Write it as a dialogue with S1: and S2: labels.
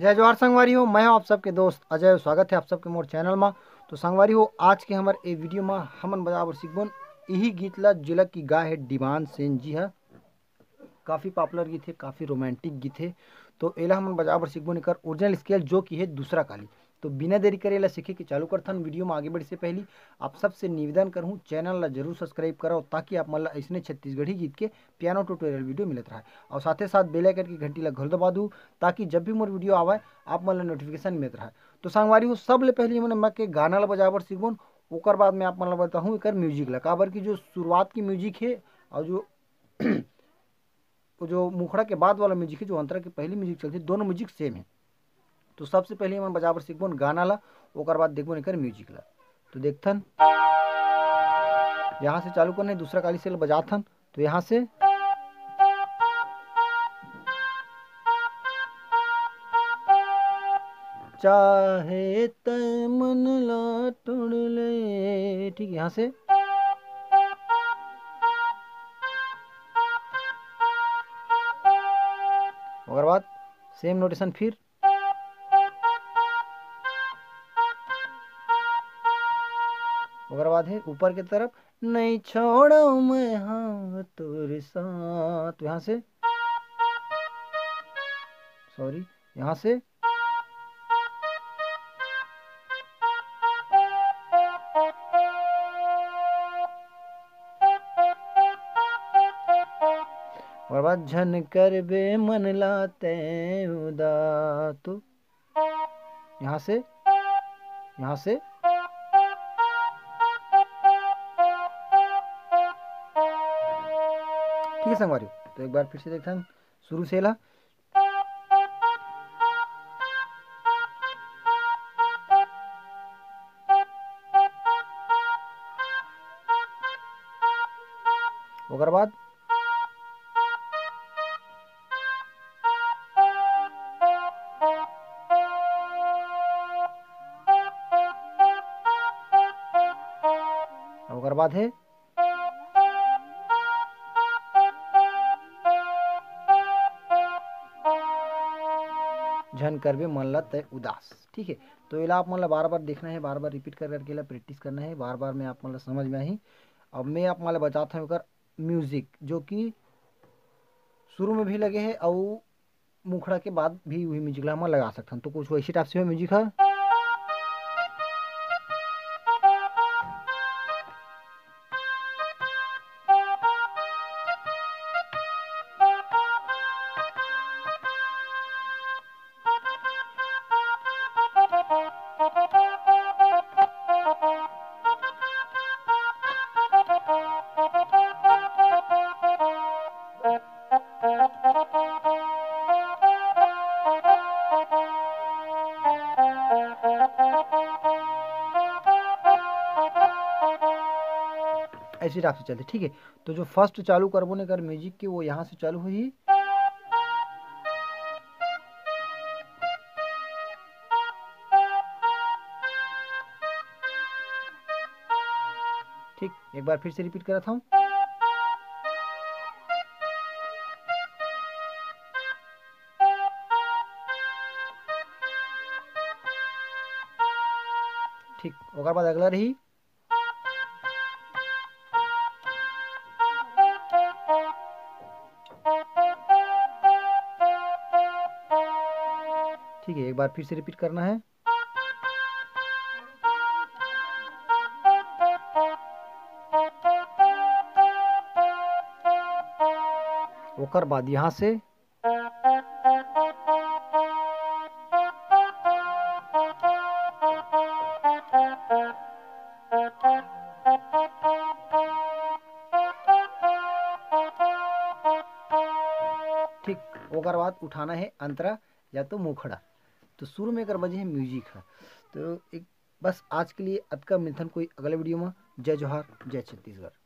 S1: जय जोहार संगवारी हो। मैं हूं आप सबके दोस्त अजय। स्वागत है आप सबके मोर चैनल में। तो संगवारी हो, आज के हमारे ए वीडियो में हमन बजाबर सीखबोन यही गीत ला जिला की गाय है डिमांड सेन जी है। काफ़ी पॉपुलर गीत है, काफ़ी रोमांटिक गीत है। तो एला हमन बजाबर सीखबोन एकर ओरिजिनल स्केल जो कि है दूसरा काली। तो बिना देरी करे ला सीखे के चालू करथन। वीडियो में आगे बढ़े से पहले आप सबसे निवेदन करूँ, चैनल ला जरूर सब्सक्राइब करो ताकि आप मन ऐसने छत्तीसगढ़ी गीत के पियानो ट्यूटोरियल वीडियो मिलत रहे। और साथे साथ बेल आइकन की घंटी ला घर दबा दूँ ताकि जब भी मोर वीडियो आवे आप मन ला नोटिफिकेशन मिलत रहे। तो संगवारी हो, सब ले पहले मैं के गाना ला बजाबर सीखबोन, ओकर बाद मैं आप मन ला बताऊँ एकर म्यूजिक ला। काबर की जो शुरुआत की म्यूजिक है और जो मुखड़ा के बाद वाला म्यूजिक है, जो अंतरा के पहली म्यूजिक चलती है, दोनों म्यूजिक सेम है। तो सबसे पहले हम बजाबर सीखबोन गाना ला, ओकर बाद देखबोन एकर म्यूजिक ला। तो देखथन, यहाँ से चालू करना है, दूसरा काली से बजाथन। तो यहाँ से चाहे तय मन ला तोड़ ले, ठीक है। यहाँ से ओकर बाद सेम नोटेशन फिर ओकर बाद है ऊपर की तरफ, नहीं छोड़ो मैं हाँ तोरे साथ। तो यहाँ से सॉरी, यहाँ से और बाद झन कर बे मन लाते उदा। तो यहाँ से ठीक है संगवारी। तो एक बार फिर से देखते हैं शुरू से ला। ओकर बाद ओकर बाद है झन करबे मन ला तय उदास। ठीक है। तो इला आप मन ला बार बार देखना है, बार बार रिपीट कर करके प्रैक्टिस करना है, बार बार में आप मन ला समझ में आई। अब मैं आप मन ला बताता हूँ म्यूजिक, जो कि शुरू में भी लगे है और मुखड़ा के बाद भी वही म्यूजिक ला हम लगा सकते हैं। तो कुछ वैसे टाइप से म्यूजिक है। ऐसी टाइप से चलते। ठीक है। तो जो फर्स्ट चालू करबो ने कर म्यूजिक के, वो यहाँ से चालू हुई। ठीक, एक बार फिर से रिपीट करता हूँ। ठीक, ओकर बाद अगला रही। ठीक है, एक बार फिर से रिपीट करना है। ओकर बाद यहाँ से ठीक, ओकर बाद उठाना है अंतरा या तो मुखड़ा। तो शुरू में अगर बजे है म्यूजिक है। तो एक बस आज के लिए अतका मिलथन कोई अगले वीडियो में। जय जोहार, जय छत्तीसगढ़।